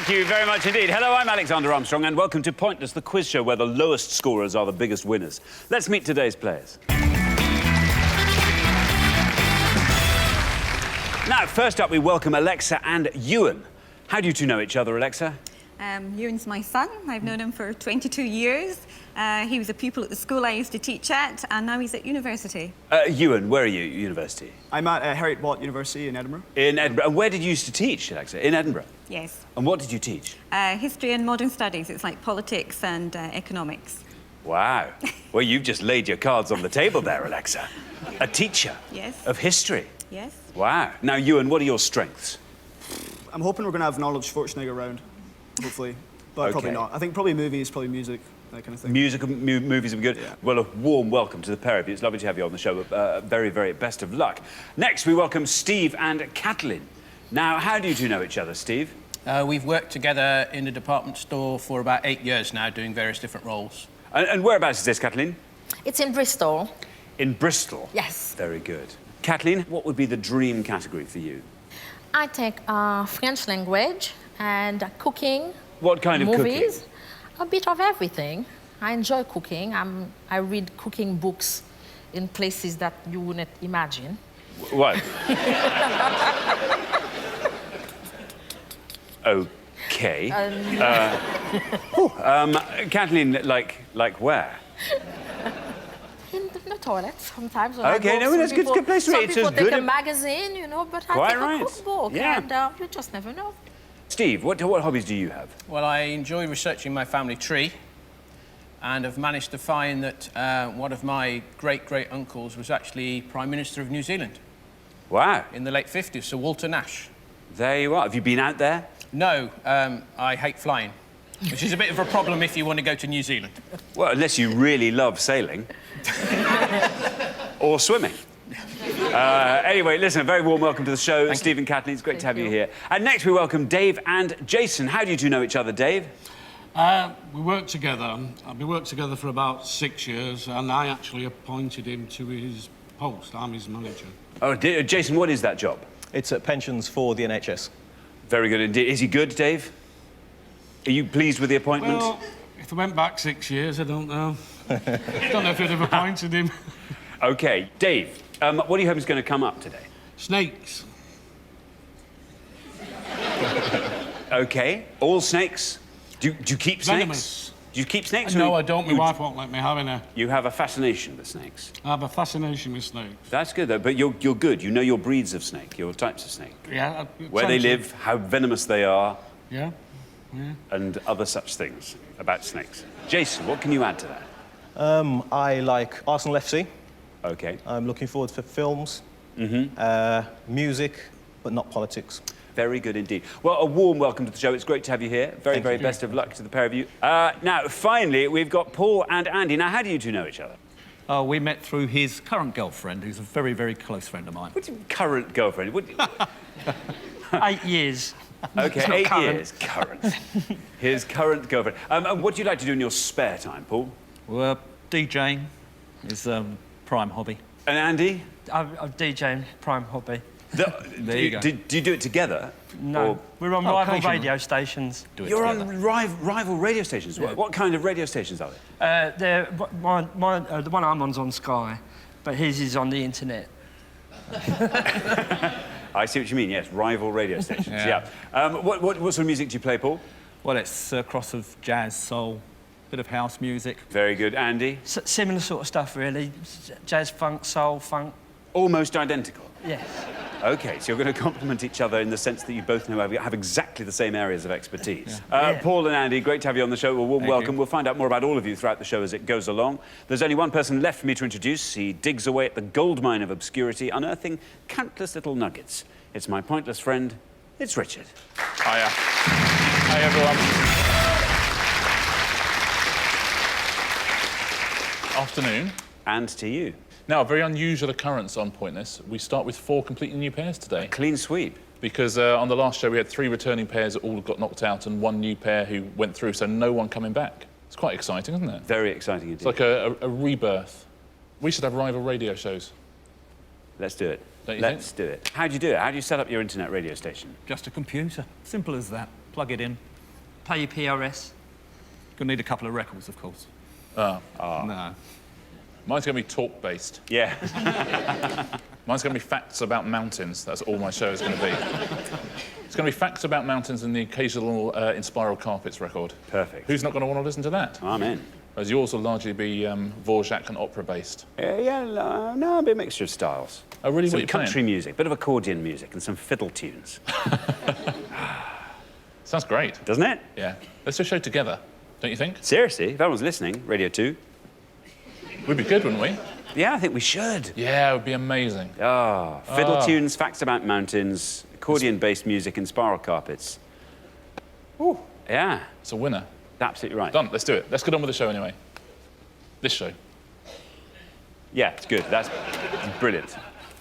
Thank you very much indeed. Hello, I'm Alexander Armstrong, and welcome to Pointless, the quiz show where the lowest scorers are the biggest winners. Let's meet today's players. Now, first up, we welcome Alexa and Ewan. How do you two know each other, Alexa? Ewan's my son. I've known him for 22 years. He was a pupil at the school I used to teach at, and now he's at university. Ewan, where are you at university? I'm at Heriot-Watt University in Edinburgh. In Edinburgh. And where did you used to teach, Alexa? In Edinburgh? Yes. And what did you teach? History and modern studies. It's like politics and economics. Wow. Well, you've just laid your cards on the table there, Alexa. A teacher? Yes. Of history? Yes. Wow. Now, Ewan, what are your strengths? I'm hoping we're going to have knowledge Schwarzenegger around, hopefully. But probably not. I think probably movies, probably music, that kind of thing. Music, movies would be good. Yeah. Well, a warm welcome to the pair of you. It's lovely to have you on the show. Very, very best of luck. Next, we welcome Steve and Kathleen. Now, how do you two know each other, Steve? We've worked together in a department store for about 8 years now, doing various different roles. And whereabouts is this, Kathleen? It's in Bristol. In Bristol? Yes. Very good. Kathleen, what would be the dream category for you? I take French language and cooking. What kind of movies, cooking? A bit of everything. I enjoy cooking. I read cooking books in places that you wouldn't imagine. What? Okay. Kathleen, like where? In the toilet sometimes. Okay, no, that's good. Good place to read. Some people take a magazine, you know, but I take a cookbook, and you just never know. Steve, what hobbies do you have? Well, I enjoy researching my family tree, and have managed to find that one of my great-great-uncles was actually Prime Minister of New Zealand. Wow. In the late 50s, Sir Walter Nash. There you are. Have you been out there? No, I hate flying, which is a bit of a problem if you want to go to New Zealand. Well, unless you really love sailing. Or swimming. Anyway, listen, a very warm welcome to the show. Steve and Kathleen, it's great to have you here. And next we welcome Dave and Jason. How do you two know each other, Dave? We worked together. We worked together for about 6 years, and I actually appointed him to his post. I'm his manager. Oh, Jason, what is that job? It's at pensions for the NHS. Very good indeed. Is he good, Dave? Are you pleased with the appointment? Well, if I went back 6 years, I don't know. Don't know if I'd have appointed him. OK, Dave, what do you hope is going to come up today? Snakes. OK, all snakes? Do you keep snakes? Venomous. Do you keep snakes? No, I don't. My wife won't let me have any. You have a fascination with snakes? I have a fascination with snakes. That's good, though. But you're good. You know your breeds of snake, your types of snake. Yeah. Where they live, how venomous they are. Yeah. Yeah. And other such things about snakes. Jason, what can you add to that? I like Arsenal FC. OK. I'm looking forward to films, music, but not politics. Very good indeed. Well, a warm welcome to the show. It's great to have you here. Very best of luck to the pair of you. Now, finally, we've got Paul and Andy. Now, how do you two know each other? We met through his current girlfriend, who's a very, very close friend of mine. What's your current girlfriend? 8 years. OK, 8 years. Current. His current girlfriend. And what do you like to do in your spare time, Paul? Well, DJing is prime hobby. And Andy? I'm DJing, prime hobby. There you go. Do you do it together? No, we're on rival radio stations. You're on rival radio stations? Yeah. What kind of radio stations are they? The one I'm on's on Sky, but his is on the internet. I see what you mean, yes, rival radio stations, yeah. What sort of music do you play, Paul? Well, it's a cross of jazz, soul, bit of house music. Very good. Andy? Similar sort of stuff, really. Jazz, funk, soul, funk. Almost identical? Yes. OK, so you're going to complement each other in the sense that you both have exactly the same areas of expertise. Yeah. Paul and Andy, great to have you on the show. A warm welcome. You. We'll find out more about all of you throughout the show as it goes along. There's only one person left for me to introduce. He digs away at the goldmine of obscurity, unearthing countless little nuggets. It's my pointless friend, it's Richard. Hiya. Hi, everyone. Afternoon. And to you. Now, a very unusual occurrence on Pointless. We start with 4 completely new pairs today. A clean sweep. Because on the last show, we had 3 returning pairs that all got knocked out and 1 new pair who went through, so no one coming back. It's quite exciting, isn't it? Very exciting indeed. It's like a rebirth. We should have rival radio shows. Let's do it. Don't you Let's do it. How do you do it? How do you set up your internet radio station? Just a computer. Simple as that. Plug it in, Pay your PRS. Gonna need a couple of records, of course. Ah. No. Mine's going to be talk-based. Yeah. Mine's going to be facts about mountains. That's all my show is going to be. It's going to be facts about mountains and the occasional in spiral carpets record. Perfect. Who's not going to want to listen to that? I'm in. Whereas yours will largely be Dvorak and opera-based. No, a bit of mixture of styles. Oh, really? Some What are you country playing? music, bit of accordion music, and some fiddle tunes. Sounds great. Doesn't it? Yeah. Let's do a show together, don't you think? Seriously, if everyone's listening, Radio 2. We'd be good, wouldn't we? Yeah, I think we should. Yeah, it would be amazing. Fiddle tunes, facts about mountains, accordion-based music, and spiral carpets. Ooh. Yeah, It's a winner. absolutely right. Done. Let's do it. Let's get on with the show anyway. This show. Yeah, it's good. That's brilliant.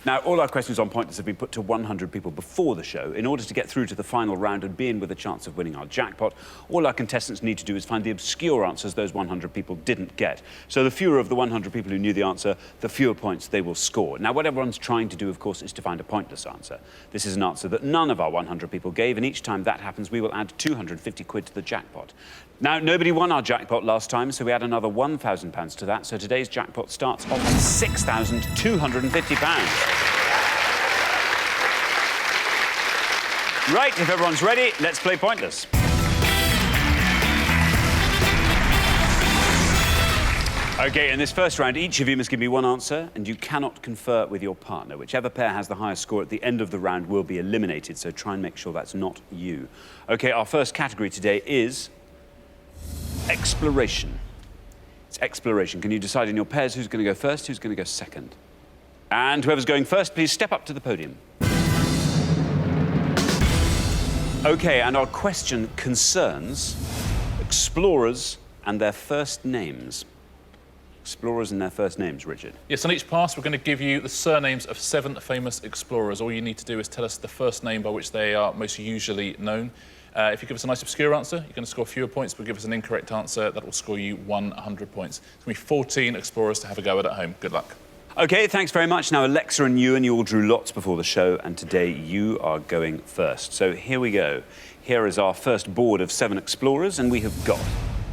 Now, all our questions on Pointless have been put to 100 people before the show. In order to get through to the final round and be in with a chance of winning our jackpot, all our contestants need to do is find the obscure answers those 100 people didn't get. So the fewer of the 100 people who knew the answer, the fewer points they will score. Now, what everyone's trying to do, of course, is to find a pointless answer. This is an answer that none of our 100 people gave, and each time that happens, we will add 250 quid to the jackpot. Now, nobody won our jackpot last time, so we add another £1,000 to that, so today's jackpot starts off at £6,250. Right, if everyone's ready, let's play Pointless. OK, in this first round, each of you must give me one answer, and you cannot confer with your partner. Whichever pair has the highest score at the end of the round will be eliminated, so try and make sure that's not you. OK, our first category today is exploration. It's exploration. Can you decide in your pairs who's going to go first, who's going to go second? And whoever's going first, please step up to the podium. OK, and our question concerns explorers and their first names. Explorers and their first names, Richard. Yes, on each pass, we're going to give you the surnames of 7 famous explorers. All you need to do is tell us the first name by which they are most usually known. If you give us a nice obscure answer, you're going to score fewer points, but give us an incorrect answer, that will score you 100 points. It's going to be 14 explorers to have a go at home. Good luck. OK, thanks very much. Now, Alexa and Ewan, you all drew lots before the show, and today you are going first. So here we go. Here is our first board of 7 explorers, and we have got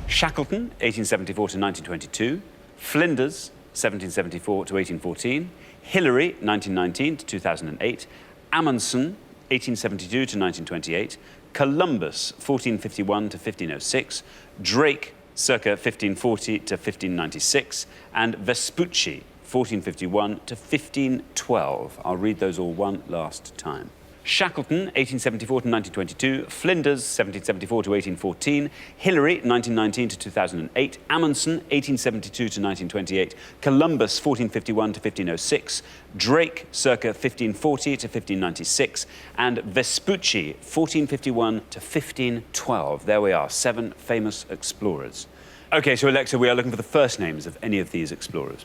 Shackleton, 1874 to 1922, Flinders, 1774 to 1814, Hillary, 1919 to 2008, Amundsen, 1872 to 1928, Columbus, 1451 to 1506, Drake, circa 1540 to 1596, and Vespucci, 1451 to 1512. I'll read those all one last time. Shackleton, 1874 to 1922, Flinders, 1774 to 1814, Hillary, 1919 to 2008, Amundsen, 1872 to 1928, Columbus, 1451 to 1506, Drake, circa 1540 to 1596, and Vespucci, 1451 to 1512. There we are, 7 famous explorers. OK, so Alexa, we are looking for the first names of any of these explorers.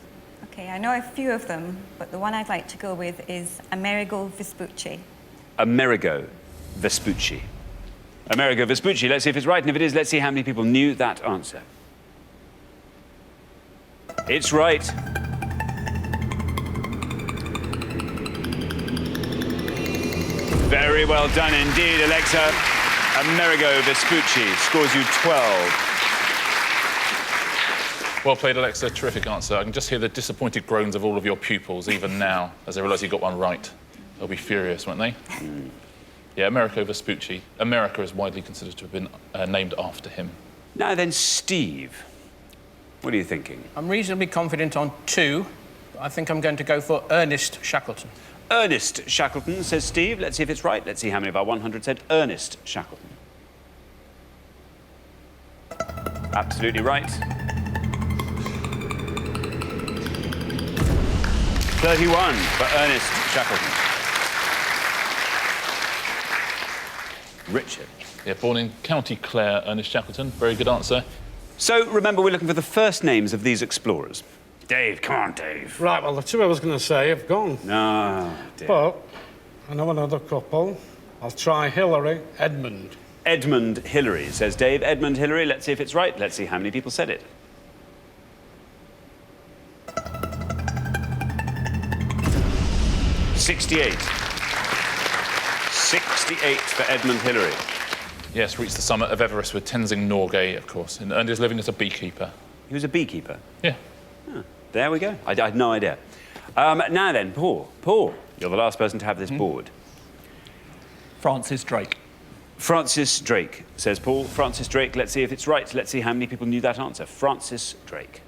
OK, I know a few of them, but the one I'd like to go with is Amerigo Vespucci. Amerigo Vespucci. Amerigo Vespucci. Let's see if it's right, and if it is, let's see how many people knew that answer. It's right. Very well done indeed, Alexa. Amerigo Vespucci scores you 12. Well played, Alexa. Terrific answer. I can just hear the disappointed groans of all of your pupils, even now, as they realise you got one right. They'll be furious, won't they? Yeah, Amerigo Vespucci. America is widely considered to have been named after him. Now then, Steve, what are you thinking? I'm reasonably confident on 2. But I think I'm going to go for Ernest Shackleton. Ernest Shackleton, says Steve. Let's see if it's right. Let's see how many of our 100 said Ernest Shackleton. Absolutely right. 31 for Ernest Shackleton. Richard. Yeah, born in County Clare, Ernest Shackleton. Very good answer. So, remember, we're looking for the first names of these explorers. Dave, come on, Dave. Right, well, the 2 I was going to say have gone. No, dear. But I know another couple. I'll try Hillary, Edmund. Edmund Hillary, says Dave. Edmund Hillary, let's see if it's right. Let's see how many people said it. 68. 68 for Edmund Hillary. Yes, reached the summit of Everest with Tenzing Norgay, of course, and earned his living as a beekeeper. He was a beekeeper? Yeah. Oh, there we go. I had no idea. Now then, Paul. Paul, you're the last person to have this board. Francis Drake. Francis Drake, says Paul. Francis Drake, let's see if it's right. Let's see how many people knew that answer. Francis Drake.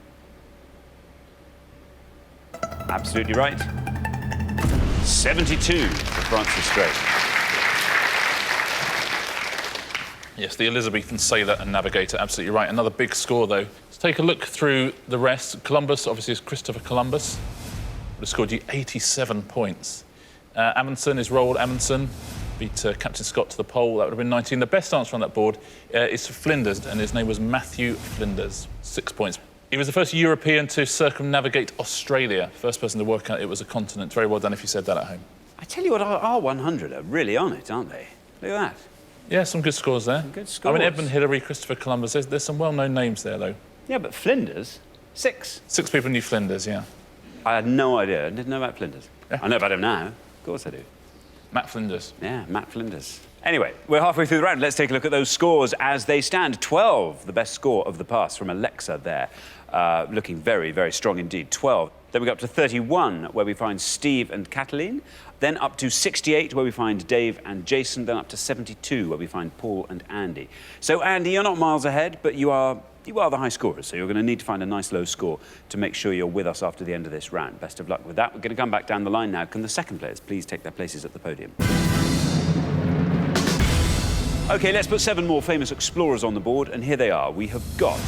Absolutely right. 72 for Francis Drake. Yes, the Elizabethan sailor and navigator, absolutely right. Another big score, though. Let's take a look through the rest. Columbus, obviously, is Christopher Columbus. Would have scored you 87 points. Amundsen is Roald Amundsen. Beat Captain Scott to the pole. That would have been 19. The best answer on that board is for Flinders, and his name was Matthew Flinders. 6 points. He was the first European to circumnavigate Australia. First person to work out it was a continent. Very well done if you said that at home. I tell you what, our 100 are really on it, aren't they? Look at that. Yeah, some good scores there. Good scores. I mean, Edmund Hillary, Christopher Columbus, there's some well-known names there, though. Yeah, but Flinders, 6. 6 people knew Flinders, yeah. I had no idea. I didn't know about Flinders. Yeah. I know about him now. Of course I do. Matt Flinders. Yeah, Matt Flinders. Anyway, we're halfway through the round. Let's take a look at those scores as they stand. 12, the best score of the past from Alexa there. Looking very, very strong indeed. 12. Then we go up to 31, where we find Steve and Kathleen. Then up to 68, where we find Dave and Jason. Then up to 72, where we find Paul and Andy. So, Andy, you're not miles ahead, but you are the high scorers, so you're going to need to find a nice low score to make sure you're with us after the end of this round. Best of luck with that. We're going to come back down the line now. Can the second players please take their places at the podium? OK, let's put 7 more famous explorers on the board, and here they are. We have got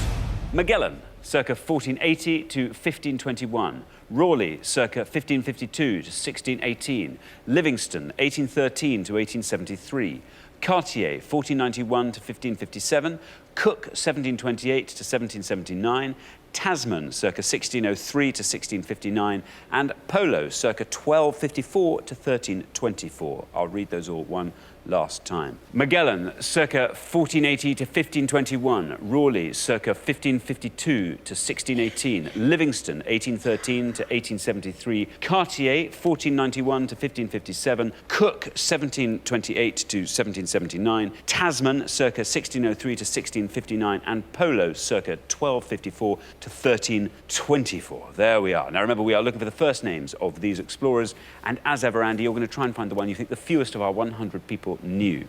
Magellan, circa 1480 to 1521. Raleigh, circa 1552 to 1618. Livingston, 1813 to 1873. Cartier, 1491 to 1557. Cook, 1728 to 1779. Tasman, circa 1603 to 1659. And Polo, circa 1254 to 1324. I'll read those all one last time. Magellan, circa 1480 to 1521. Raleigh, circa 1552 to 1618. Livingston, 1813 to 1873. Cartier, 1491 to 1557. Cook, 1728 to 1779. Tasman, circa 1603 to 1659. And Polo, circa 1254 to 1324. There we are. Now remember, we are looking for the first names of these explorers, and as ever, Andy, you're going to try and find the one you think the fewest of our 100 people knew.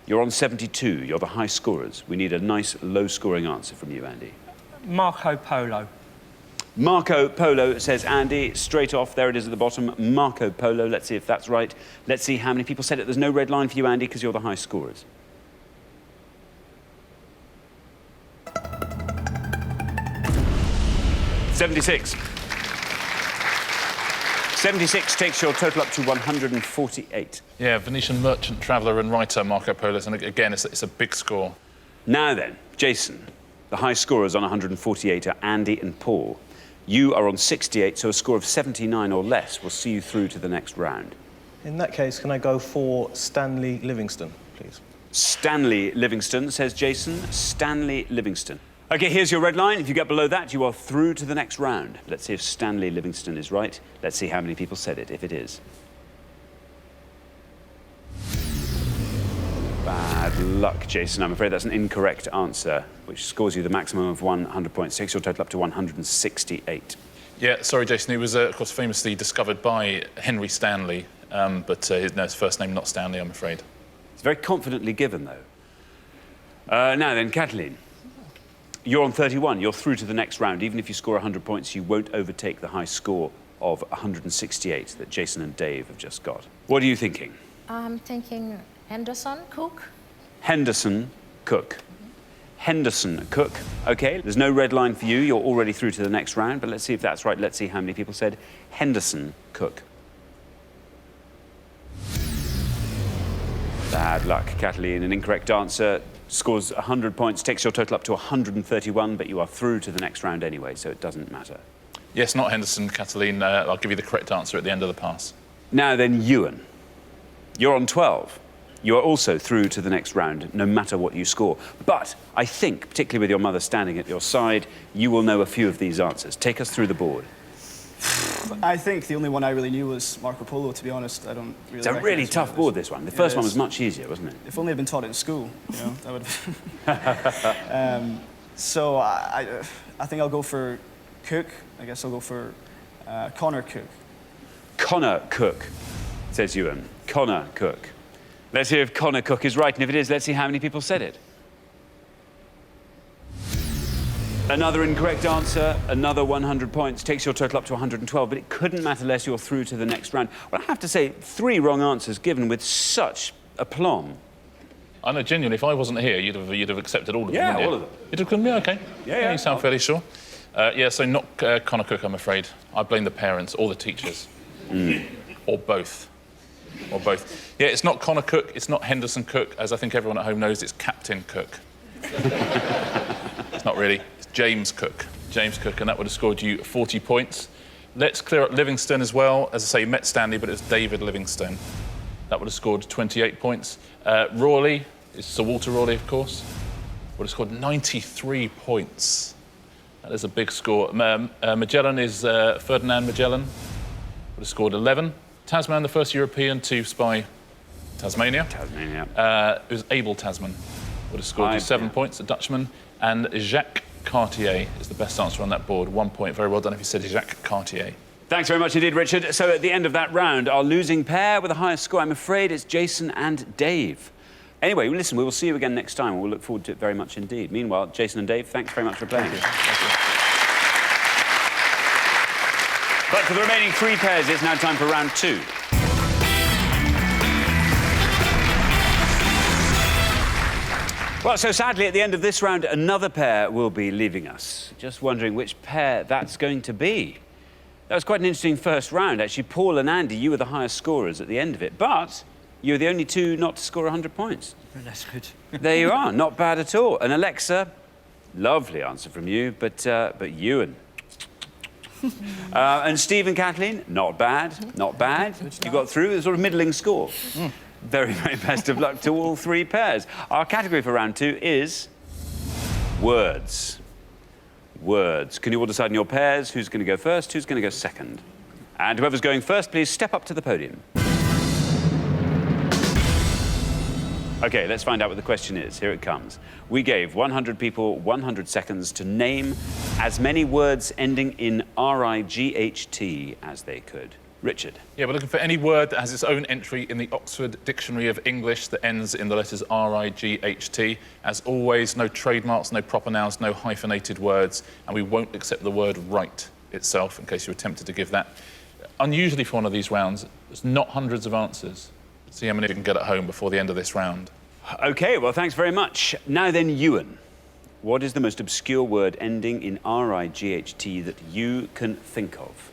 You're on 72. You're the high scorers. We need a nice low-scoring answer from you, Andy. Marco Polo. Marco Polo, says Andy. Straight off, there it is at the bottom. Marco Polo. Let's see if that's right. Let's see how many people said it. There's no red line for you, Andy, because you're the high scorers. $76. 76 takes your total up to 148. Yeah, Venetian merchant, traveller and writer Marco Polo, and again, it's a big score. Now then, Jason, the high scorers on 148 are Andy and Paul. You are on 68, so a score of 79 or less will see you through to the next round. In that case, can I go for Stanley Livingston, please? Stanley Livingston, says Jason. Stanley Livingston. OK, here's your red line. If you get below that, you are through to the next round. Let's see if Stanley Livingston is right. Let's see how many people said it, if it is. Bad luck, Jason. I'm afraid that's an incorrect answer, which scores you the maximum of 100 points. Takes your total up to 168. Yeah, sorry, Jason. He was, of course, famously discovered by Henry Stanley, but his first name not Stanley, I'm afraid. It's very confidently given, though. Now then, Kathleen. You're on 31. You're through to the next round. Even if you score 100 points, you won't overtake the high score of 168 that Jason and Dave have just got. What are you thinking? I'm thinking Henderson, Cook. Henderson, Cook. Henderson, Cook. OK, there's no red line for you. You're already through to the next round, but let's see if that's right. Let's see how many people said Henderson, Cook. Bad luck, Kathleen. An incorrect answer. Scores 100 points, takes your total up to 131, but you are through to the next round anyway, so it doesn't matter. Yes, not Henderson, Kathleen. I'll give you the correct answer at the end of the pass. Now then, Ewan. You're on 12. You are also through to the next round, no matter what you score. But I think, particularly with your mother standing at your side, you will know a few of these answers. Take us through the board. I think the only one I really knew was Marco Polo, to be honest. I don't really It's a really recognise tough what it board, is. this one. The first it one is. was much easier, wasn't it? If only I'd been taught it in school, you know, that would so I think I'll go for Cook. I guess I'll go for Connor Cook. Connor Cook, says Ewan. Connor Cook. Let's hear if Connor Cook is right, and if it is, let's see how many people said it. Another incorrect answer, another 100 points, takes your total up to 112, but it couldn't matter less, you're through to the next round. Well, I have to say, 3 wrong answers given with such aplomb. I know, genuinely, if I wasn't here, you'd have accepted all of them, Yeah, wouldn't you? all of them. You'd have gone, yeah, OK. Yeah. You sound fairly sure. Yeah, so not Connor Cook, I'm afraid. I blame the parents or the teachers. Or both. Or both. Yeah, it's not Connor Cook, it's not Henderson Cook. As I think everyone at home knows, it's Captain Cook. It's not really. It's James Cook. James Cook, and that would have scored you 40 points. Let's clear up Livingstone as well. As I say, you met Stanley, but it was David Livingstone. That would have scored 28 points. Rawley, is Sir Walter Rawley, of course, would have scored 93 points. That is a big score. Magellan is Ferdinand Magellan, would have scored 11. Tasman, the first European to spy Tasmania. It was Abel Tasman, would have scored you 7 points, a Dutchman. And Jacques Cartier is the best answer on that board. 1 point. Very well done if you said Jacques Cartier. Thanks very much indeed, Richard. So at the end of that round, our losing pair with the highest score, I'm afraid, it's Jason and Dave. Anyway, listen, we will see you again next time. We'll look forward to it very much indeed. Meanwhile, Jason and Dave, thanks very much for playing. Thank you. But for the remaining 3 pairs, it's now time for round 2. Well, so sadly, at the end of this round, another pair will be leaving us. Just wondering which pair that's going to be. That was quite an interesting first round, actually. Paul and Andy, you were the highest scorers at the end of it, but you were the only 2 not to score 100 points. That's good. There you are, not bad at all. And Alexa, lovely answer from you, but Ewan. And Steve and Kathleen, not bad, not bad. You got through, a sort of middling score. Very, very best of luck to all 3 pairs. Our category for round 2 is words. Words. Can you all decide in your pairs who's going to go first, who's going to go second? And whoever's going first, please step up to the podium. OK, let's find out what the question is. Here it comes. We gave 100 people 100 seconds to name as many words ending in R-I-G-H-T as they could. Richard. Yeah, we're looking for any word that has its own entry in the Oxford Dictionary of English that ends in the letters R-I-G-H-T. As always, no trademarks, no proper nouns, no hyphenated words, and we won't accept the word right itself, in case you were tempted to give that. Unusually for one of these rounds, there's not hundreds of answers. See how many we can get at home before the end of this round. OK, well, thanks very much. Now then, Ewan, what is the most obscure word ending in R-I-G-H-T that you can think of?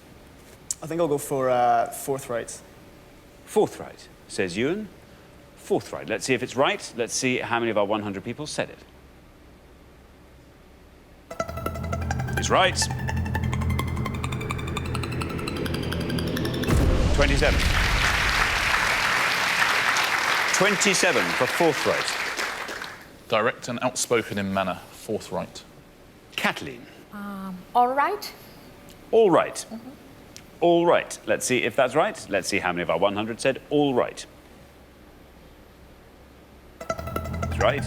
I think I'll go for forthright. Forthright, says Ewan. Forthright. Let's see if it's right. Let's see how many of our 100 people said it. It's right. 27. 27 for forthright. Direct and outspoken in manner, forthright. Kathleen. All right. All right. All right. Let's see if that's right. Let's see how many of our 100 said all right. That's right.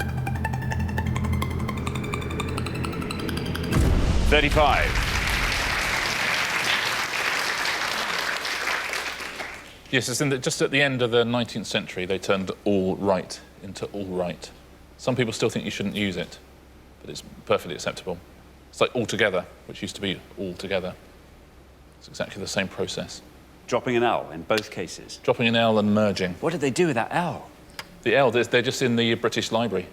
35. Yes, it's just at the end of the 19th century, they turned all right into all right. Some people still think you shouldn't use it, but it's perfectly acceptable. It's like altogether, which used to be altogether. It's exactly the same process. Dropping an L in both cases. Dropping an L and merging. What did they do with that L? The L, they're just in the British Library.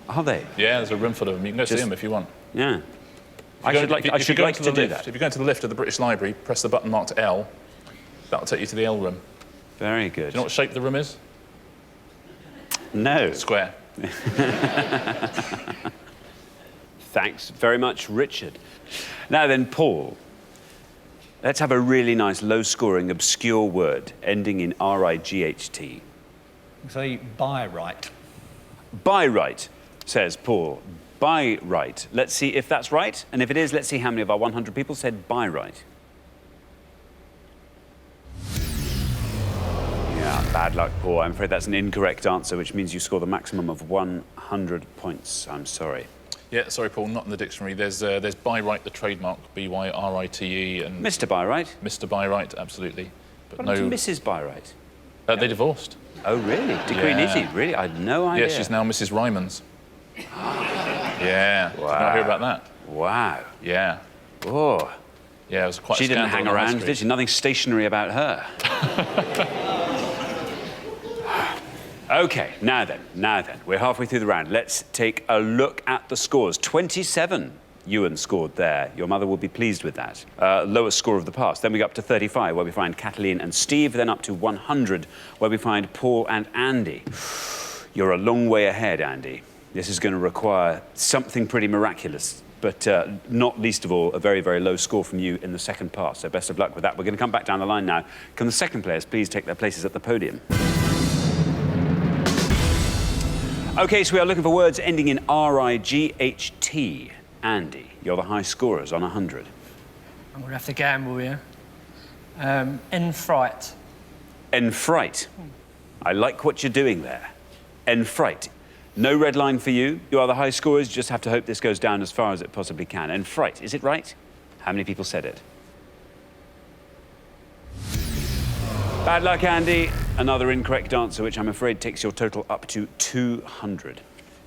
Are they? Yeah, there's a room full of them. You can go see them if you want. Yeah. I should like to do that. If you go into the lift of the British Library, press the button marked L, that'll take you to the L room. Very good. Do you know what shape the room is? No. Square. Thanks very much, Richard. Now then, Paul, let's have a really nice, low-scoring, obscure word ending in R-I-G-H-T. Say by right. By right, says Paul. By right. Let's see if that's right. And if it is, let's see how many of our 100 people said by right. Yeah, bad luck, Paul. I'm afraid that's an incorrect answer, which means you score the maximum of 100 points. I'm sorry. Yeah, sorry, Paul, not in the dictionary. There's Byright, the trademark, B-Y-R-I-T-E, and... Mr. Byright? Mr. Byright, absolutely. But What no... happened to Mrs. Byright? They divorced. Oh, really? Degree Nitty? Really? I had no idea. Yeah, she's now Mrs. Rymans. Yeah. Did you not hear about that? Wow. Yeah. Oh. Yeah, it was quite She a didn't scandal hang on the high around, street. did she? Nothing stationary about her. OK, now then. We're halfway through the round. Let's take a look at the scores. 27 Ewan scored there. Your mother will be pleased with that. Lowest score of the past. Then we go up to 35, where we find Kathleen and Steve. Then up to 100, where we find Paul and Andy. You're a long way ahead, Andy. This is going to require something pretty miraculous, but not least of all, a very, very low score from you in the second part. So best of luck with that. We're going to come back down the line now. Can the second players please take their places at the podium? OK, so we are looking for words ending in R-I-G-H-T. Andy, you're the high scorers on 100. I'm going to have to gamble here. Enfright. Enfright. I like what you're doing there. Enfright. No red line for you. You are the high scorers. You just have to hope this goes down as far as it possibly can. Enfright, is it right? How many people said it? Bad luck, Andy. Another incorrect answer, which I'm afraid takes your total up to 200.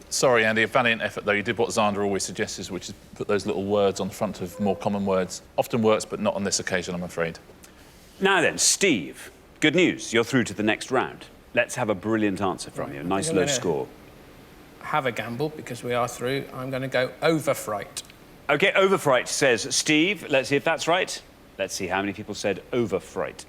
Sorry, Andy, a valiant effort, though. You did what Xander always suggests, which is put those little words on the front of more common words. Often works, but not on this occasion, I'm afraid. Now then, Steve, good news. You're through to the next round. Let's have a brilliant answer from you. A nice low score. Have a gamble, because we are through. I'm going to go overfright. OK, overfright says Steve. Let's see if that's right. Let's see how many people said overfright.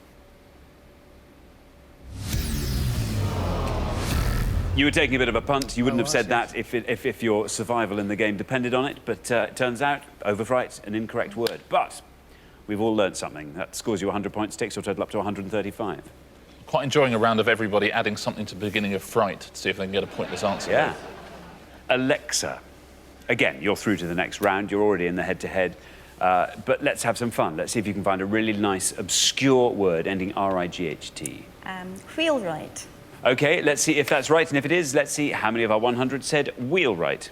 You were taking a bit of a punt. You wouldn't have said that if your survival in the game depended on it. But it turns out, overfright, an incorrect word. But we've all learnt something. That scores you 100 points, takes your total up to 135. Quite enjoying a round of everybody adding something to the beginning of fright to see if they can get a pointless answer. Yeah. Alexa. Again, you're through to the next round. You're already in the head-to-head. But let's have some fun. Let's see if you can find a really nice, obscure word ending R-I-G-H-T. Wheelwright. OK, let's see if that's right. And if it is, let's see how many of our 100 said wheelwright.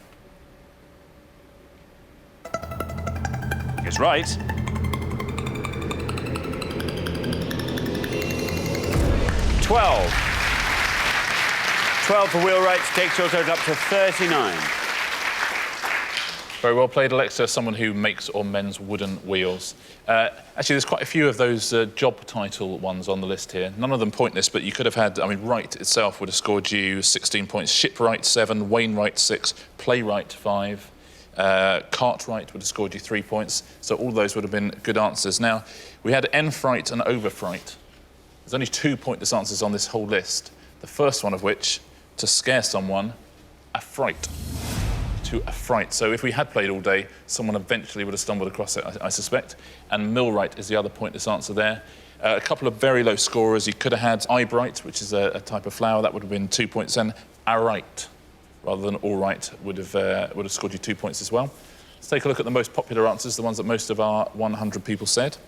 It's right. 12. 12 for wheelwright takes your total up to 39. Very well played, Alexa, someone who makes or mends wooden wheels. Actually, there's quite a few of those job title ones on the list here. None of them pointless, but you could have had, I mean, wright itself would have scored you 16 points, shipwright 7, wainwright 6, playwright 5, cartwright would have scored you 3 points. So all those would have been good answers. Now, we had enfright and overfright. There's only 2 pointless answers on this whole list. The first one of which, to scare someone, affright. To affright. So if we had played all day, someone eventually would have stumbled across it, I suspect. And millwright is the other pointless answer there. A couple of very low scorers. You could have had eyebright, which is a type of flower. That would have been 2 points. And aright, rather than all right, would have scored you 2 points as well. Let's take a look at the most popular answers, the ones that most of our 100 people said.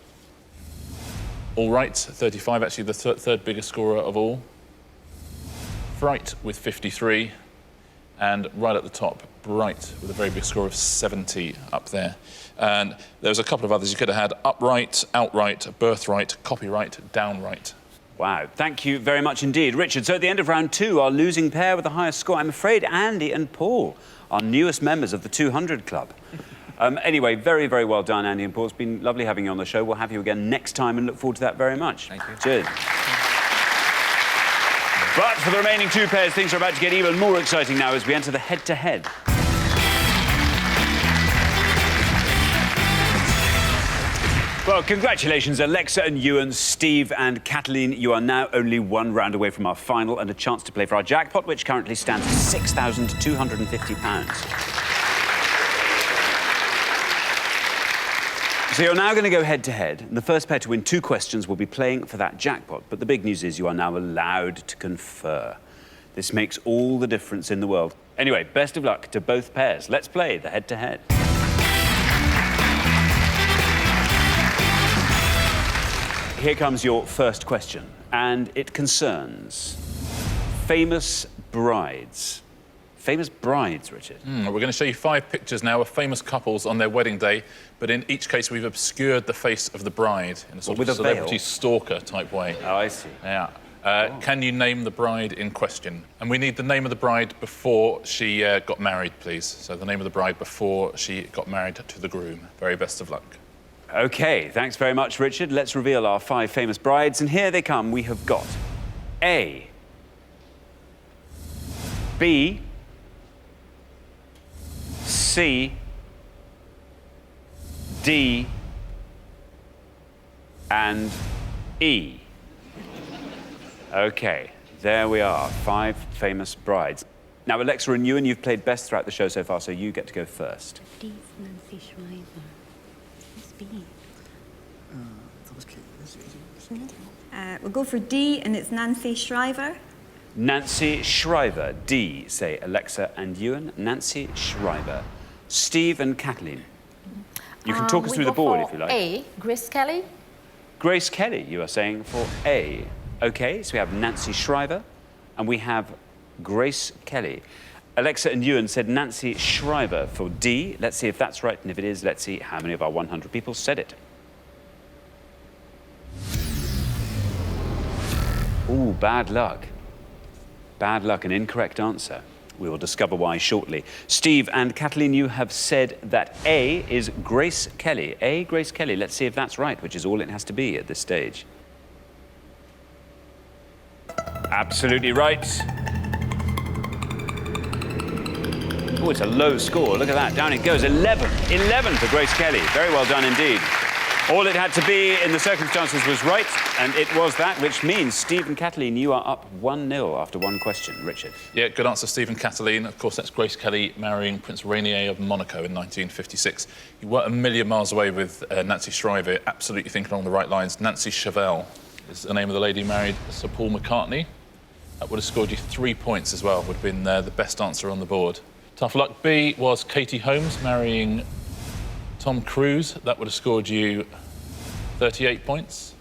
All right, 35, actually the third biggest scorer of all. Fright with 53. And right at the top, bright, with a very big score of 70 up there. And there was a couple of others. You could have had upright, outright, birthright, copyright, downright. Wow, thank you very much indeed. Richard, so at the end of round 2, our losing pair with the highest score, I'm afraid Andy and Paul, our newest members of the 200 Club. Anyway, very, very well done, Andy and Paul. It's been lovely having you on the show. We'll have you again next time and look forward to that very much. Thank you. Cheers. But for the remaining 2 pairs, things are about to get even more exciting now as we enter the head-to-head. Well, congratulations, Alexa and Ewan, Steve and Kathleen. You are now only 1 round away from our final and a chance to play for our jackpot, which currently stands at £6,250. So you're now going to go head-to-head, and the first pair to win 2 questions will be playing for that jackpot. But the big news is you are now allowed to confer. This makes all the difference in the world. Anyway, best of luck to both pairs. Let's play the head-to-head. here comes your first question, and it concerns famous brides. Famous brides, Richard. We're going to show you 5 pictures now of famous couples on their wedding day, but in each case we've obscured the face of the bride in a sort of celebrity stalker type way. Oh, I see. Yeah. Can you name the bride in question? And we need the name of the bride before she got married, please. So the name of the bride before she got married to the groom. Very best of luck. OK, thanks very much, Richard. Let's reveal our 5 famous brides, and here they come. We have got A, B, C, D, and E. OK, there we are, 5 famous brides. Now, Alexa and Ewan, you've played best throughout the show so far, so you get to go first. Please, Nancy Schreiber. Who's B? We'll go for D, and it's Nancy Shriver. Nancy Shriver, D, say Alexa and Ewan. Nancy Shriver. Steve and Kathleen. You can talk us through the board if you like. A, Grace Kelly. Grace Kelly, you are saying for A. OK, so we have Nancy Shriver and we have Grace Kelly. Alexa and Ewan said Nancy Shriver for D. Let's see if that's right, and if it is, let's see how many of our 100 people said it. Ooh, bad luck. Bad luck, an incorrect answer. We will discover why shortly. Steve and Kathleen, you have said that A is Grace Kelly. A, Grace Kelly. Let's see if that's right, which is all it has to be at this stage. Absolutely right. Oh, it's a low score. Look at that. Down it goes. 11. 11 for Grace Kelly. Very well done indeed. All it had to be in the circumstances was right, and it was that, which means, Steve and Kathleen, you are up 1-0 after 1 question. Richard? Yeah, good answer, Steve and Kathleen. Of course, that's Grace Kelly marrying Prince Rainier of Monaco in 1956. You weren't a million miles away with Nancy Shriver, absolutely thinking along the right lines. Nancy Chevelle is the name of the lady who married Sir Paul McCartney. That would have scored you 3 points as well, would have been the best answer on the board. Tough luck. B was Katie Holmes marrying Tom Cruise. That would have scored you 38 points.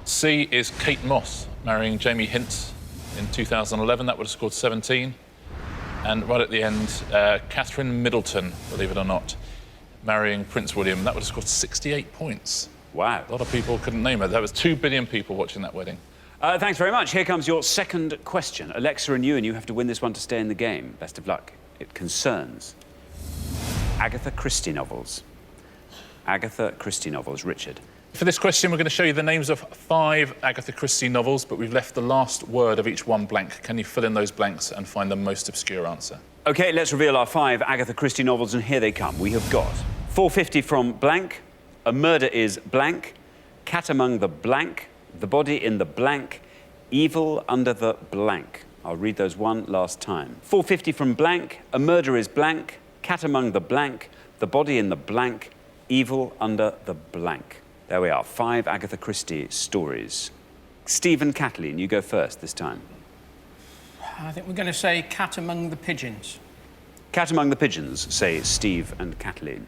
C is Kate Moss marrying Jamie Hintz in 2011. That would have scored 17. And right at the end, Catherine Middleton, believe it or not, marrying Prince William. That would have scored 68 points. Wow. A lot of people couldn't name her. There was 2 billion people watching that wedding. Thanks very much. Here comes your second question. Alexa and Ewan, you have to win this one to stay in the game. Best of luck. It concerns Agatha Christie novels. Agatha Christie novels. Richard? For this question, we're going to show you the names of 5 Agatha Christie novels, but we've left the last word of each one blank. Can you fill in those blanks and find the most obscure answer? OK, let's reveal our 5 Agatha Christie novels, and here they come. We have got 450 from blank, A Murder is blank, Cat Among the blank, The Body in the blank, Evil Under the blank. I'll read those one last time. 450 from blank, A Murder is blank, Cat Among the blank, The Body in the blank, Evil Under the blank. There we are, 5 Agatha Christie stories. Steve and Kathleen, you go first this time. I think we're going to say Cat Among the Pigeons. Cat Among the Pigeons, say Steve and Kathleen.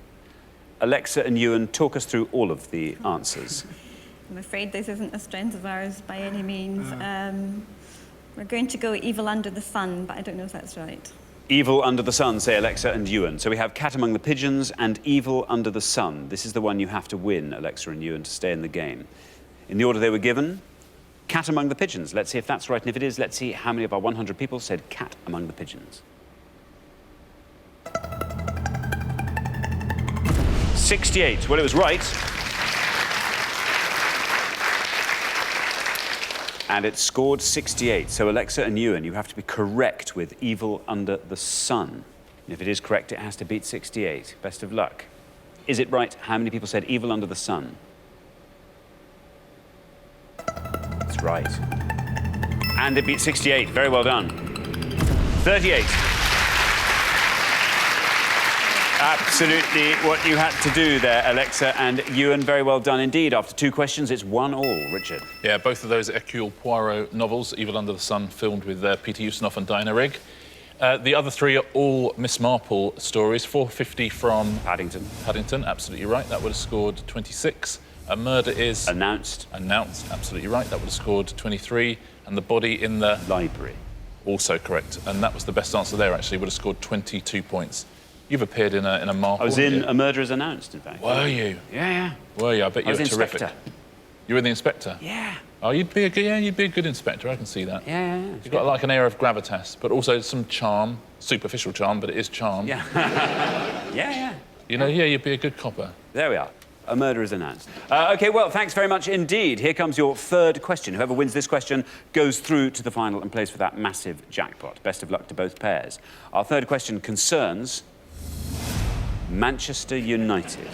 Alexa and Ewan, talk us through all of the answers. I'm afraid this isn't a strength of ours by any means. We're going to go Evil Under the Sun, but I don't know if that's right. Evil Under the Sun, say Alexa and Ewan. So we have Cat Among the Pigeons and Evil Under the Sun. This is the one you have to win, Alexa and Ewan, to stay in the game. In the order they were given, Cat Among the Pigeons. Let's see if that's right, and if it is, let's see how many of our 100 people said Cat Among the Pigeons. 68. Well, it was right. And it scored 68. So, Alexa and Ewan, you have to be correct with Evil Under the Sun. And if it is correct, it has to beat 68. Best of luck. Is it right? How many people said Evil Under the Sun? That's right. And it beat 68. Very well done. 38. Absolutely what you had to do there, Alexa and Ewan. Very well done indeed. After 2 questions, it's 1-all. Richard? Yeah, both of those Hercule Poirot novels, Evil Under the Sun, filmed with Peter Ustinov and Diana Rigg. The other 3 are all Miss Marple stories. 450 from... Paddington. Paddington, absolutely right. That would have scored 26. A murder is... Announced. Announced, absolutely right. That would have scored 23. And the body in the... Library. Also correct. And that was the best answer there, actually. Would have scored 22 points. You've appeared in a Marple. I was in A Murder is Announced, in fact. Were you? Yeah. Were you? I bet you were terrific. Inspector. You were the inspector? Yeah. Oh, you'd be a good inspector, I can see that. Yeah. You've got like an air of gravitas, but also some charm. Superficial charm, but it is charm. Yeah. Yeah. You know, yeah, you'd be a good copper. There we are. A Murder is Announced. OK, well, thanks very much indeed. Here comes your third question. Whoever wins this question goes through to the final and plays for that massive jackpot. Best of luck to both pairs. Our third question concerns Manchester United.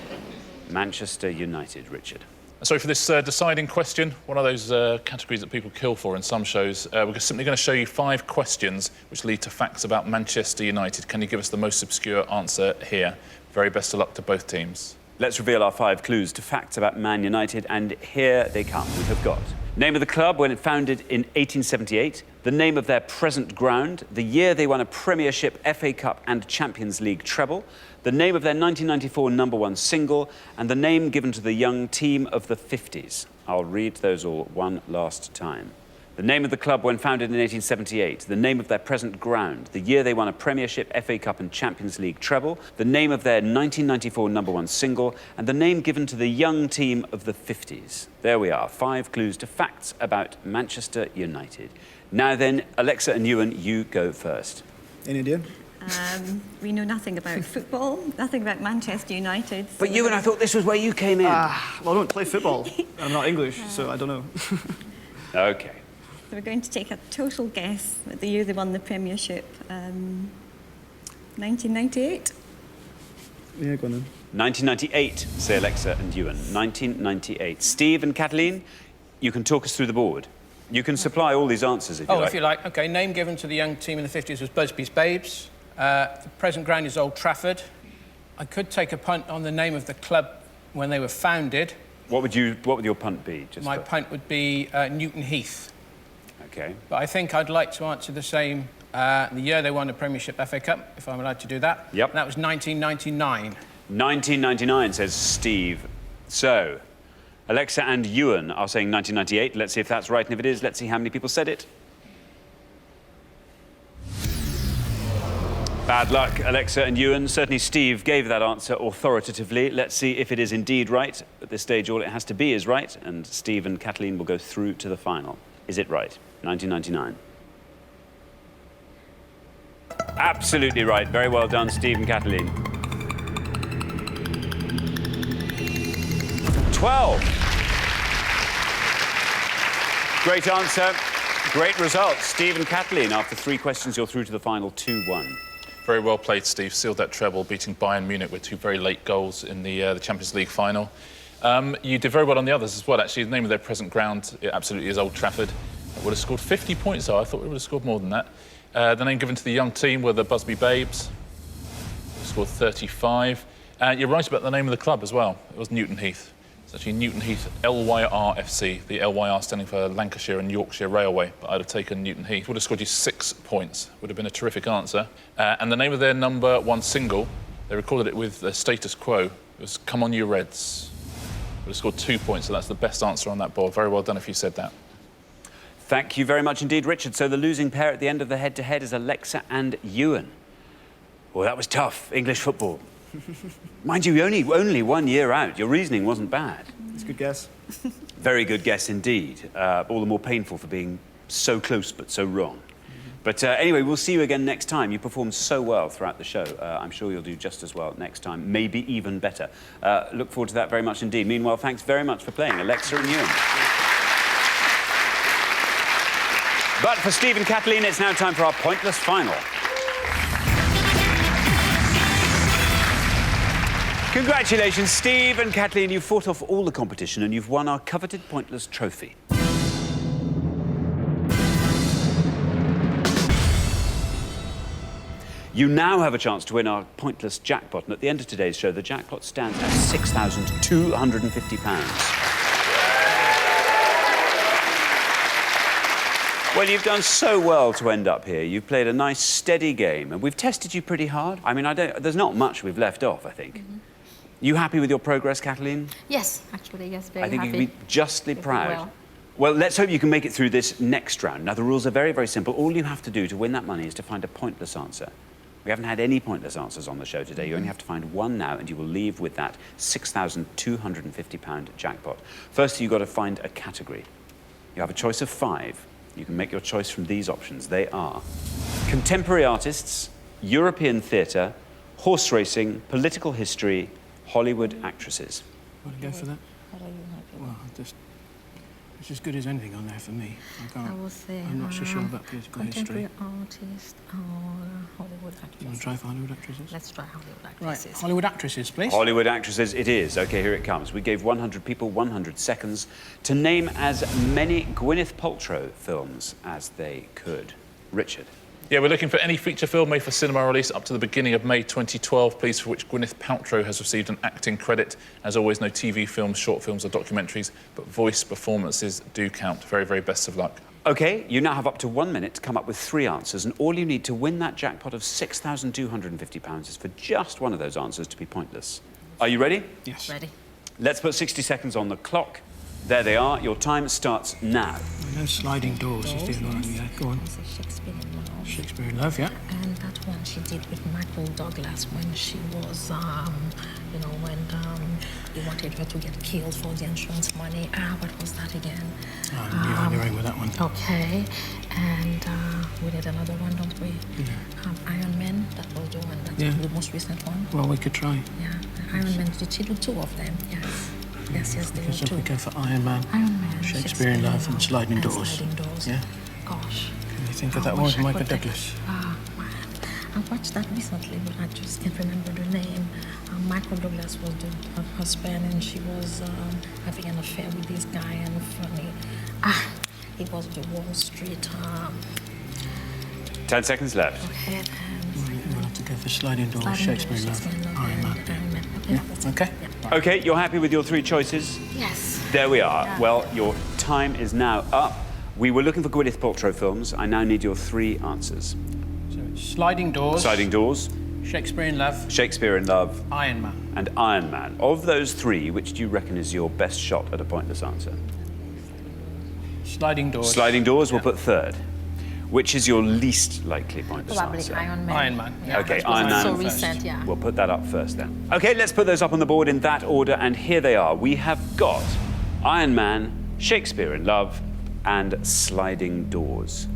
Manchester United, Richard. So for this deciding question, one of those categories that people kill for in some shows, we're simply going to show you 5 questions which lead to facts about Manchester United. Can you give us the most obscure answer here? Very best of luck to both teams. Let's reveal our 5 clues to facts about Man United, and here they come. We have got name of the club when it founded in 1878, the name of their present ground, the year they won a Premiership, FA Cup and Champions League treble, the name of their 1994 #1 single, and the name given to the young team of the 50s. I'll read those all one last time. The name of the club when founded in 1878, the name of their present ground, the year they won a Premiership, FA Cup and Champions League treble, the name of their 1994 #1 single, and the name given to the young team of the 50s. There we are, 5 clues to facts about Manchester United. Now then, Alexa and Ewan, you go first. Any idea? We know nothing about football, nothing about Manchester United. So But Ewan, I thought this was where you came in. Well, I don't play football. I'm not English, so I don't know. OK. So we're going to take a total guess at the year they won the Premiership. 1998? Yeah, go on then. 1998, say Alexa and Ewan. 1998. Steve and Kathleen, you can talk us through the board. You can supply all these answers if you like. Oh, if you like. OK, name given to the young team in the 50s was Busby's Babes. The present ground is Old Trafford. I could take a punt on the name of the club when they were founded. What would your punt be? My punt would be Newton Heath. OK. But I think I'd like to answer the same. The year they won the Premiership, FA Cup, if I'm allowed to do that. Yep. And that was 1999. 1999, says Steve. So, Alexa and Ewan are saying 1998. Let's see if that's right, and if it is, let's see how many people said it. Bad luck, Alexa and Ewan. Certainly Steve gave that answer authoritatively. Let's see if it is indeed right. At this stage, all it has to be is right, and Steve and Kathleen will go through to the final. Is it right? 1999. Absolutely right. Very well done, Steve and Kathleen. 12. Great answer. Great result. Steve and Kathleen, after 3 questions, you're through to the final 2-1. Very well played, Steve. Sealed that treble, beating Bayern Munich with 2 very late goals in the Champions League final. You did very well on the others as well, actually. The name of their present ground, it absolutely is Old Trafford. It would have scored 50 points, though. I thought it would have scored more than that. The name given to the young team were the Busby Babes. It scored 35. You're right about the name of the club as well. It was Newton Heath. It's actually Newton Heath LYR FC, the LYR standing for Lancashire and Yorkshire Railway, but I'd have taken Newton Heath. Would have scored you 6 points. Would have been a terrific answer. And the name of their #1 single, they recorded it with the Status Quo. It was Come On You Reds. Would have scored 2 points, so that's the best answer on that board. Very well done if you said that. Thank you very much indeed, Richard. So the losing pair at the end of the head-to-head is Alexa and Ewan. Well, that was tough. English football. Mind you, only 1 year out. Your reasoning wasn't bad. It's a good guess. Very good guess indeed. All the more painful for being so close but so wrong. But anyway, we'll see you again next time. You performed so well throughout the show. I'm sure you'll do just as well next time, maybe even better. Look forward to that very much indeed. Meanwhile, thanks very much for playing, Alexa and Ewan. But for Steve and Kathleen, it's now time for our pointless final. Congratulations, Steve and Kathleen. You've fought off all the competition and you've won our coveted pointless trophy. You now have a chance to win our pointless jackpot, and at the end of today's show, the jackpot stands at £6,250. Well, you've done so well to end up here. You've played a nice, steady game, and we've tested you pretty hard. I mean, there's not much we've left off, I think. You happy with your progress, Kathleen? Yes, actually, yes, very I think happy. you can be justly proud. Well. Well, let's hope you can make it through this next round. Now, the rules are very, very simple. All you have to do to win that money is to find a pointless answer. We haven't had any pointless answers on the show today. You only have to find one now, and you will leave with that £6,250 jackpot. First, you've got to find a category. You have a choice of 5. You can make your choice from these options. They are contemporary artists, European theatre, horse racing, political history, Hollywood actresses. Want to go for that? Well, it's as good as anything on there for me. I will say, I'm not so sure about political history. Contemporary artist or Hollywood actresses. You want to try for Hollywood actresses? Let's try Hollywood actresses. Right, Hollywood actresses, please. Hollywood actresses it is. OK, here it comes. We gave 100 people 100 seconds to name as many Gwyneth Paltrow films as they could. Richard. Yeah, we're looking for any feature film made for cinema release up to the beginning of May 2012, please, for which Gwyneth Paltrow has received an acting credit. As always, no TV films, short films or documentaries, but voice performances do count. Very, very best of luck. OK, you now have up to 1 minute to come up with 3 answers, and all you need to win that jackpot of £6,250 is for just one of those answers to be pointless. Are you ready? Yes. Ready. Let's put 60 seconds on the clock. There they are. Your time starts now. I know Sliding Doors is the other one. Yeah, go on. Shakespeare in Love. Shakespeare in Love, yeah. And that one she did with Michael Douglas when she was, you know, when he wanted her to get killed for the insurance money. What was that again? Oh, you're in with that one. Okay. And we did another one, don't we? Yeah. Iron Man, that was the one, that's the most recent one. Well, we could try. Yeah, Iron Man, did she do 2 of them? Yes. Yes, there were 2. We go for Iron Man, Iron Man, Shakespeare in Love, and Sliding Doors. Sliding Doors. Yeah. Gosh. Can you think of that one with Michael Douglas? Man. I watched that recently, but I just can't remember the name. Michael Douglas was her husband, and she was having an affair with this guy, and funny. It was the Wall Street. 10 seconds left. Okay, We'll have to go for Sliding Doors, Shakespeare in Love, Iron Man. Yeah. Okay. OK, you're happy with your 3 choices? Yes. There we are. Well, your time is now up. We were looking for Gwyneth Paltrow films. I now need your 3 answers. So it's Sliding Doors. Sliding Doors. Shakespeare in Love. Shakespeare in Love. Iron Man. And Iron Man. Of those 3, which do you reckon is your best shot at a pointless answer? Sliding Doors. Sliding Doors, we'll put 3rd. Which is your least likely pointless Probably answer? Iron Man. Iron Man. Yeah, OK, that was Iron Man so first. recent, yeah. We'll put that up first then. OK, let's put those up on the board in that order, and here they are. We have got Iron Man, Shakespeare in Love, and Sliding Doors.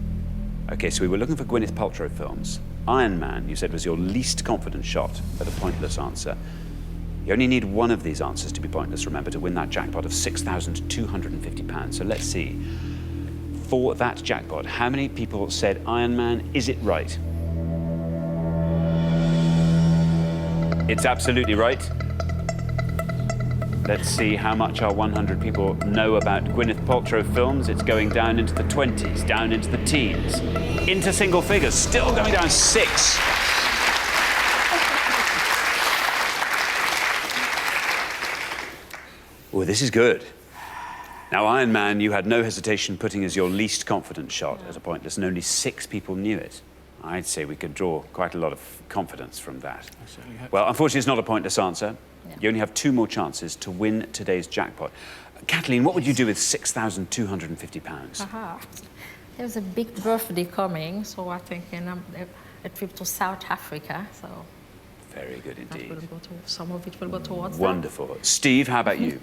OK, so we were looking for Gwyneth Paltrow films. Iron Man, you said, was your least confident shot at a pointless answer. You only need one of these answers to be pointless, remember, to win that jackpot of £6,250. So let's see. For that jackpot, how many people said Iron Man? Is it right? It's absolutely right. Let's see how much our 100 people know about Gwyneth Paltrow films. It's going down into the 20s, down into the teens, into single figures, still going down 6. Oh, this is good. Now, Iron Man, you had no hesitation putting as your least confident shot as a pointless, and only 6 people knew it. I'd say we could draw quite a lot of confidence from that. Well, unfortunately, it's not a pointless answer. Yeah. You only have 2 more chances to win today's jackpot. Kathleen, what would you do with £6,250? There's a big birthday coming, so I'm thinking a trip to South Africa. So very good indeed. Some of it will go towards Wonderful. That. Steve, how about you?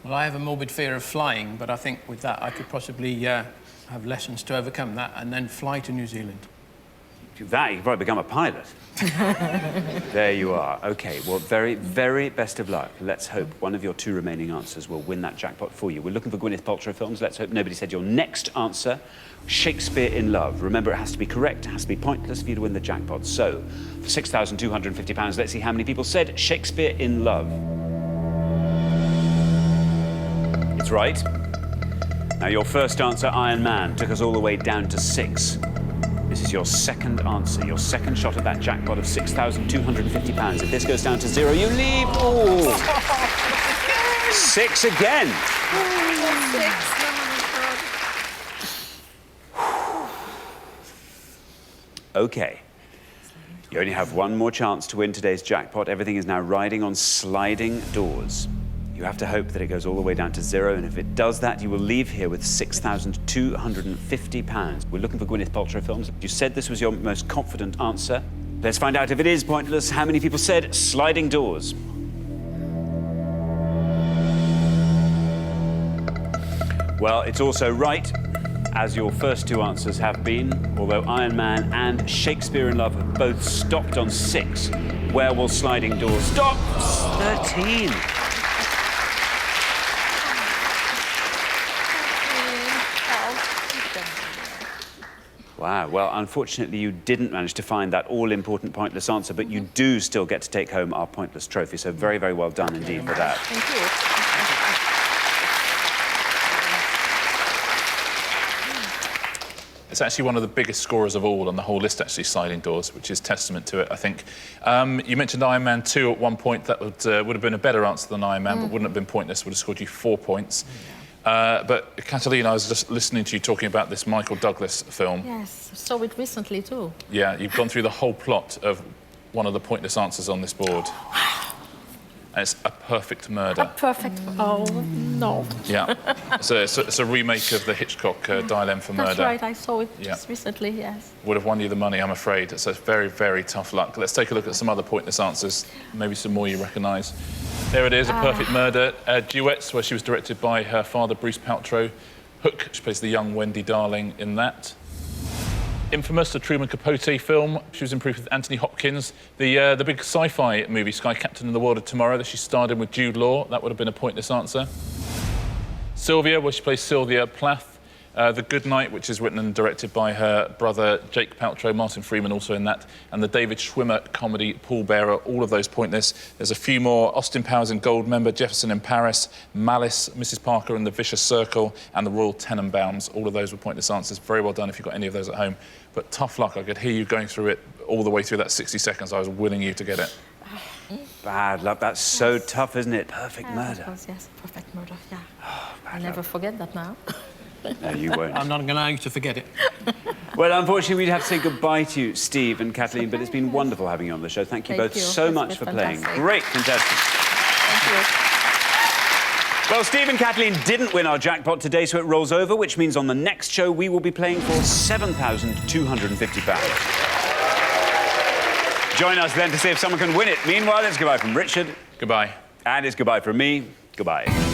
Well, I have a morbid fear of flying, but I think with that I could possibly have lessons to overcome that and then fly to New Zealand. That, you could probably become a pilot. There you are. OK, well, very, very best of luck. Let's hope one of your 2 remaining answers will win that jackpot for you. We're looking for Gwyneth Paltrow films. Let's hope nobody said your next answer, Shakespeare in Love. Remember, it has to be correct. It has to be pointless for you to win the jackpot. So, for £6,250, let's see how many people said Shakespeare in Love. It's right. Now, your first answer, Iron Man, took us all the way down to 6. This is your second answer, your second shot at that jackpot of £6,250. If this goes down to 0, you leave. Oh! 6 again. OK. You only have one more chance to win today's jackpot. Everything is now riding on sliding doors. You have to hope that it goes all the way down to 0, and if it does that, you will leave here with £6,250. We're looking for Gwyneth Paltrow films. You said this was your most confident answer. Let's find out if it is pointless. How many people said sliding doors? Well, it's also right, as your first two answers have been, although Iron Man and Shakespeare in Love have both stopped on 6. Where will sliding doors stop? 13. Wow, well, unfortunately, you didn't manage to find that all-important pointless answer, but you do still get to take home our pointless trophy, so very, very well done indeed for that. Thank you. It's actually one of the biggest scorers of all on the whole list, actually, sliding doors, which is testament to it, I think. You mentioned Iron Man 2 at one point. That would have been a better answer than Iron Man, but wouldn't have been pointless, would have scored you 4 points. But Catalina, I was just listening to you talking about this Michael Douglas film. Yes, saw it recently too. Yeah, you've gone through the whole plot of one of the pointless answers on this board. And it's a perfect murder. A perfect... Oh, no. Yeah. It's a remake of the Hitchcock Dial M for Murder. That's right, I saw it just recently, yes. Would have won you the money, I'm afraid. So it's very, very tough luck. Let's take a look at some other pointless answers, maybe some more you recognise. There it is, A Perfect Murder. Duets, where she was directed by her father, Bruce Paltrow. Hook, she plays the young Wendy Darling in that. Infamous, the Truman Capote film. She was in proof with Anthony Hopkins. The big sci-fi movie, Sky Captain in the World of Tomorrow, that she starred in with Jude Law. That would have been a pointless answer. Sylvia, where she plays Sylvia Plath. The Good Night, which is written and directed by her brother Jake Paltrow, Martin Freeman also in that, and the David Schwimmer comedy Paul Bearer, all of those pointless. There's a few more: Austin Powers in Goldmember, Jefferson in Paris, Malice, Mrs. Parker and the Vicious Circle, and the Royal Tenenbaums. All of those were pointless answers. Very well done if you've got any of those at home. But tough luck, I could hear you going through it all the way through that 60 seconds. I was willing you to get it. Bad luck, that's so tough, isn't it? Perfect Murder. Of course, yes, Perfect Murder, yeah. Oh, I'll never forget that now. No, you won't. I'm not going to allow you to forget it. Well, unfortunately, we'd have to say goodbye to you, Steve and Kathleen, but it's been wonderful having you on the show. Thank you both so much for playing. Great contestants. Thank you. Well, Steve and Kathleen didn't win our jackpot today, so it rolls over, which means on the next show we will be playing for £7,250. Join us then to see if someone can win it. Meanwhile, it's goodbye from Richard. Goodbye. And it's goodbye from me. Goodbye.